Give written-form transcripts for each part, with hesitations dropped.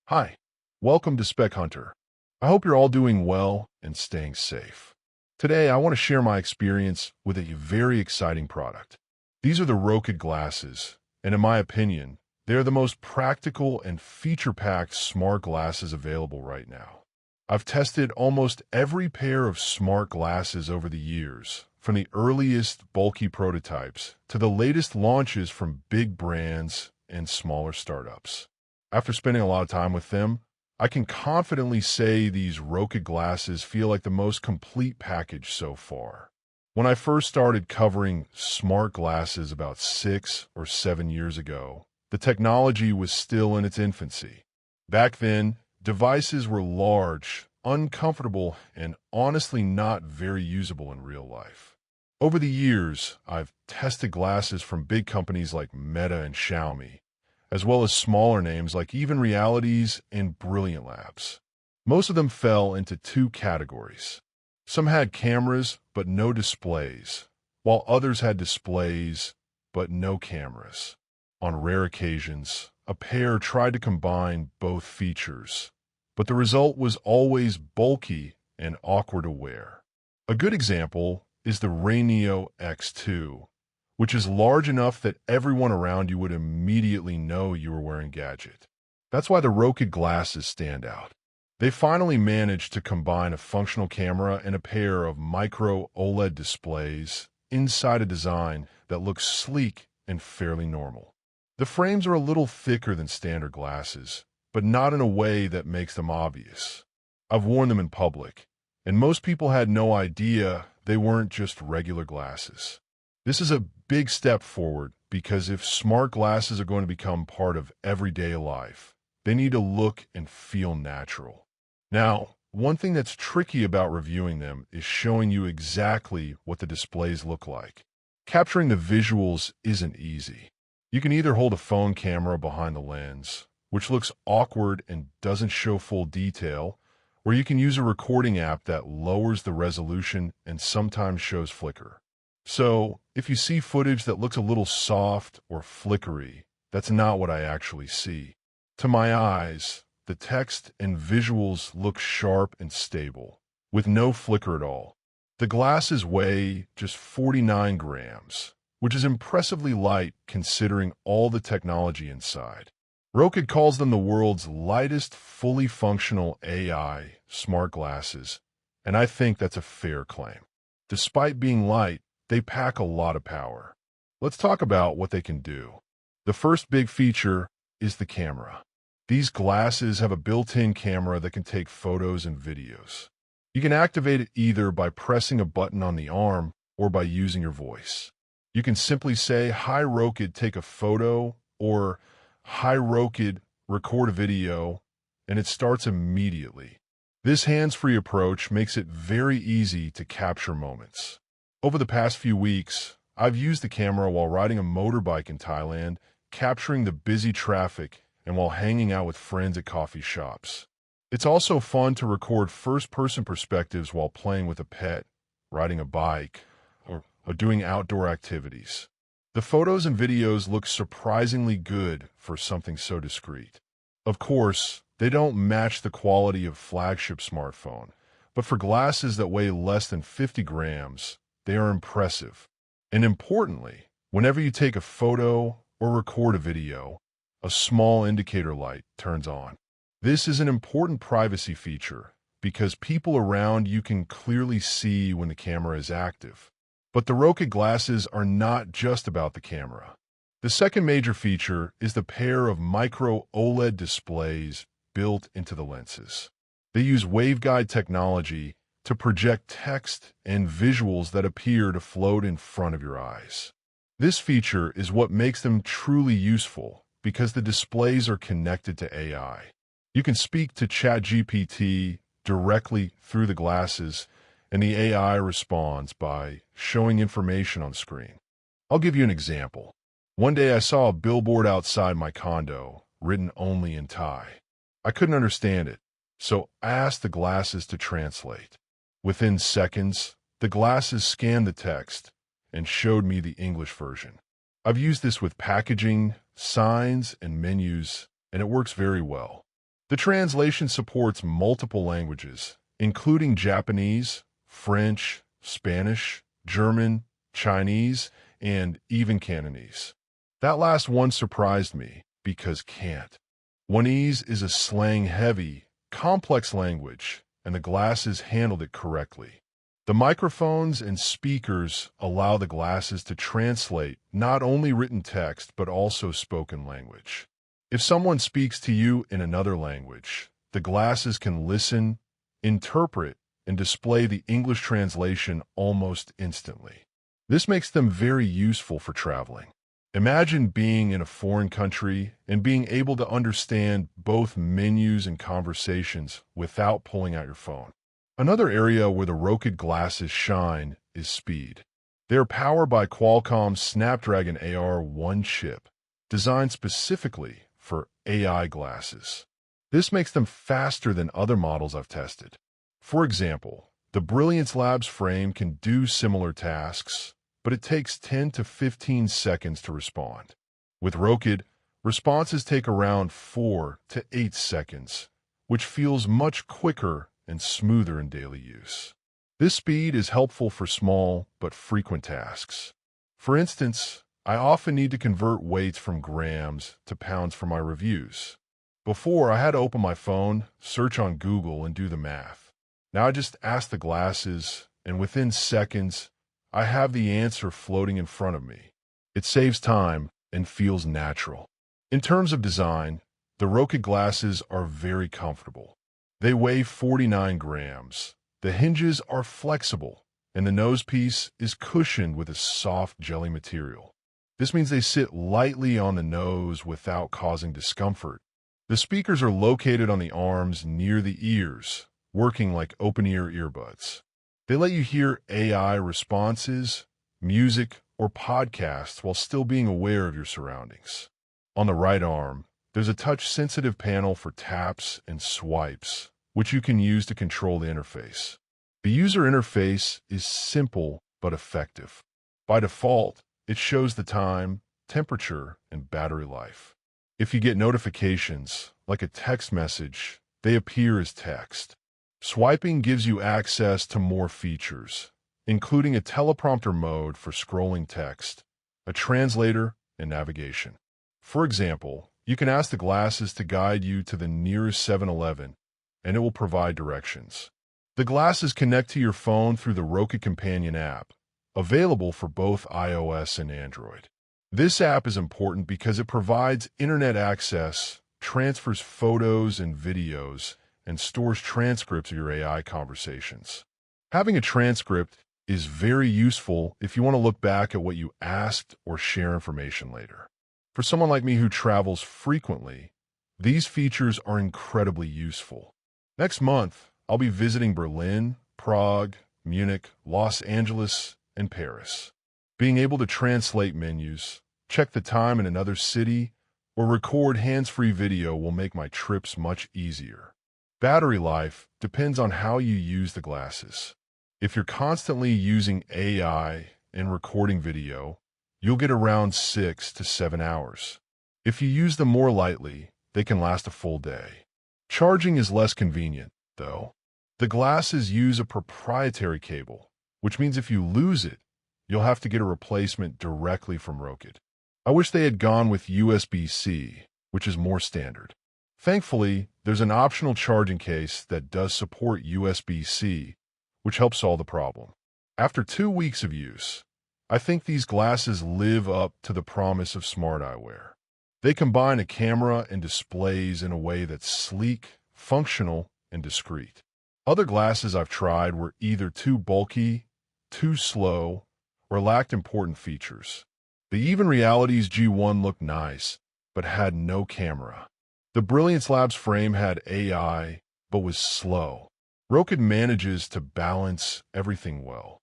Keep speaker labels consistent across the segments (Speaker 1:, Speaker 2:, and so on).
Speaker 1: Hi, welcome to Spec Hunter. I hope you're all doing well and staying safe. Today, I want to share my experience with a very exciting product. These are the Rokid Glasses, and in my opinion, they are the most practical and feature-packed smart glasses available right now. I've tested almost every pair of smart glasses over the years, from the earliest bulky prototypes to the latest launches from big brands and smaller startups. After spending a lot of time with them, I can confidently say these Rokid glasses feel like the most complete package so far. When I first started covering smart glasses about 6 or 7 years ago, the technology was still in its infancy. Back then, devices were large, uncomfortable, and honestly not very usable in real life. Over the years, I've tested glasses from big companies like Meta and Xiaomi, as well as smaller names like Even Realities and Brilliant Labs. Most of them fell into two categories. Some had cameras but no displays, while others had displays but no cameras. On rare occasions, a pair tried to combine both features, but the result was always bulky and awkward to wear. A good example is the Raineo X2, which is large enough that everyone around you would immediately know you were wearing Gadget. That's why the Rokid glasses stand out. They finally managed to combine a functional camera and a pair of micro OLED displays inside a design that looks sleek and fairly normal. The frames are a little thicker than standard glasses, but not in a way that makes them obvious. I've worn them in public, and most people had no idea they weren't just regular glasses. This is a big step forward because if smart glasses are going to become part of everyday life, they need to look and feel natural. Now, one thing that's tricky about reviewing them is showing you exactly what the displays look like. Capturing the visuals isn't easy. You can either hold a phone camera behind the lens, which looks awkward and doesn't show full detail, or you can use a recording app that lowers the resolution and sometimes shows flicker. So, if you see footage that looks a little soft or flickery, that's not what I actually see. To my eyes, the text and visuals look sharp and stable, with no flicker at all. The glasses weigh just 49 grams, which is impressively light considering all the technology inside. Rokid calls them the world's lightest fully functional AI smart glasses, and I think that's a fair claim. Despite being light, they pack a lot of power. Let's talk about what they can do. The first big feature is the camera. These glasses have a built-in camera that can take photos and videos. You can activate it either by pressing a button on the arm or by using your voice. You can simply say, "Hi Rokid, take a photo," or "Hi Rokid, record a video," and it starts immediately. This hands-free approach makes it very easy to capture moments. Over the past few weeks, I've used the camera while riding a motorbike in Thailand, capturing the busy traffic, and while hanging out with friends at coffee shops. It's also fun to record first-person perspectives while playing with a pet, riding a bike, or doing outdoor activities. The photos and videos look surprisingly good for something so discreet. Of course, they don't match the quality of flagship smartphone, but for glasses that weigh less than 50 grams, they are impressive. And importantly, whenever you take a photo or record a video, a small indicator light turns on. This is an important privacy feature because people around you can clearly see when the camera is active. But the Rokid glasses are not just about the camera. The second major feature is the pair of micro OLED displays built into the lenses. They use waveguide technology to project text and visuals that appear to float in front of your eyes. This feature is what makes them truly useful because the displays are connected to AI. You can speak to ChatGPT directly through the glasses, and the AI responds by showing information on screen. I'll give you an example. One day I saw a billboard outside my condo, written only in Thai. I couldn't understand it, so I asked the glasses to translate. Within seconds, the glasses scanned the text and showed me the English version. I've used this with packaging, signs, and menus, and it works very well. The translation supports multiple languages, including Japanese, French, Spanish, German, Chinese, and even Cantonese. That last one surprised me because can't. Wanese is a slang-heavy, complex language, and the glasses handled it correctly. The microphones and speakers allow the glasses to translate not only written text but also spoken language. If someone speaks to you in another language, the glasses can listen, interpret, and display the English translation almost instantly. This makes them very useful for traveling. Imagine being in a foreign country and being able to understand both menus and conversations without pulling out your phone. Another area where the Rokid glasses shine is speed. They are powered by Qualcomm's Snapdragon AR1 chip, designed specifically for AI glasses. This makes them faster than other models I've tested. For example, the Brilliance Labs frame can do similar tasks, but it takes 10 to 15 seconds to respond. With Rokid, responses take around 4 to 8 seconds, which feels much quicker and smoother in daily use. This speed is helpful for small but frequent tasks. For instance, I often need to convert weights from grams to pounds for my reviews. Before, I had to open my phone, search on Google, and do the math. Now I just ask the glasses, and within seconds, I have the answer floating in front of me. It saves time and feels natural. In terms of design, the Rokid glasses are very comfortable. They weigh 49 grams. The hinges are flexible, and the nose piece is cushioned with a soft jelly material. This means they sit lightly on the nose without causing discomfort. The speakers are located on the arms near the ears, working like open-ear earbuds. They let you hear AI responses, music, or podcasts while still being aware of your surroundings. On the right arm, there's a touch-sensitive panel for taps and swipes, which you can use to control the interface. The user interface is simple but effective. By default, it shows the time, temperature, and battery life. If you get notifications, like a text message, they appear as text. Swiping gives you access to more features, including a teleprompter mode for scrolling text, a translator, and navigation. For example, you can ask the glasses to guide you to the nearest 7-Eleven, and it will provide directions. The glasses connect to your phone through the Rokid Companion app, available for both iOS and Android. This app is important because it provides internet access, transfers photos and videos, and stores transcripts of your AI conversations. Having a transcript is very useful if you want to look back at what you asked or share information later. For someone like me who travels frequently, these features are incredibly useful. Next month, I'll be visiting Berlin, Prague, Munich, Los Angeles, and Paris. Being able to translate menus, check the time in another city, or record hands-free video will make my trips much easier. Battery life depends on how you use the glasses. If you're constantly using AI and recording video, you'll get around 6 to 7 hours. If you use them more lightly, they can last a full day. Charging is less convenient, though. The glasses use a proprietary cable, which means if you lose it, you'll have to get a replacement directly from Rokid. I wish they had gone with USB-C, which is more standard. Thankfully, there's an optional charging case that does support USB-C, which helps solve the problem. After 2 weeks of use, I think these glasses live up to the promise of smart eyewear. They combine a camera and displays in a way that's sleek, functional, and discreet. Other glasses I've tried were either too bulky, too slow, or lacked important features. The Even Reality's G1 looked nice, but had no camera. The Brilliance Labs frame had AI, but was slow. Rokid manages to balance everything well.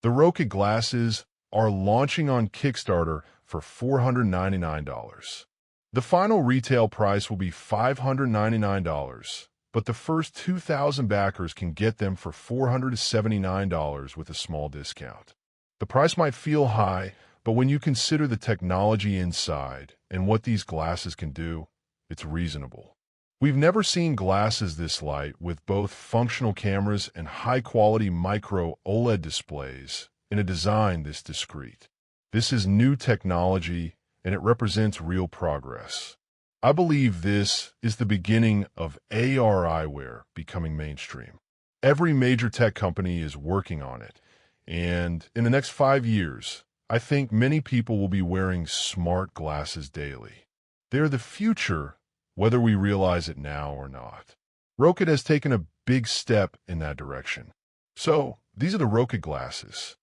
Speaker 1: The Rokid glasses are launching on Kickstarter for $499. The final retail price will be $599, but the first 2,000 backers can get them for $479 with a small discount. The price might feel high, but when you consider the technology inside and what these glasses can do, it's reasonable. We've never seen glasses this light with both functional cameras and high-quality micro OLED displays in a design this discreet. This is new technology, and it represents real progress. I believe this is the beginning of AR eyewear becoming mainstream. Every major tech company is working on it, and in the next 5 years, I think many people will be wearing smart glasses daily. They're the future, whether we realize it now or not. Rokid has taken a big step in that direction. So, these are the Rokid glasses.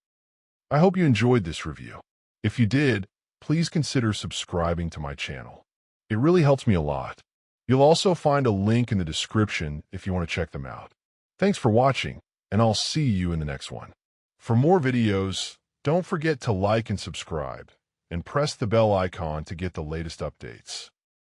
Speaker 1: I hope you enjoyed this review. If you did, please consider subscribing to my channel. It really helps me a lot. You'll also find a link in the description if you want to check them out. Thanks for watching, and I'll see you in the next one. For more videos, don't forget to like and subscribe, and press the bell icon to get the latest updates.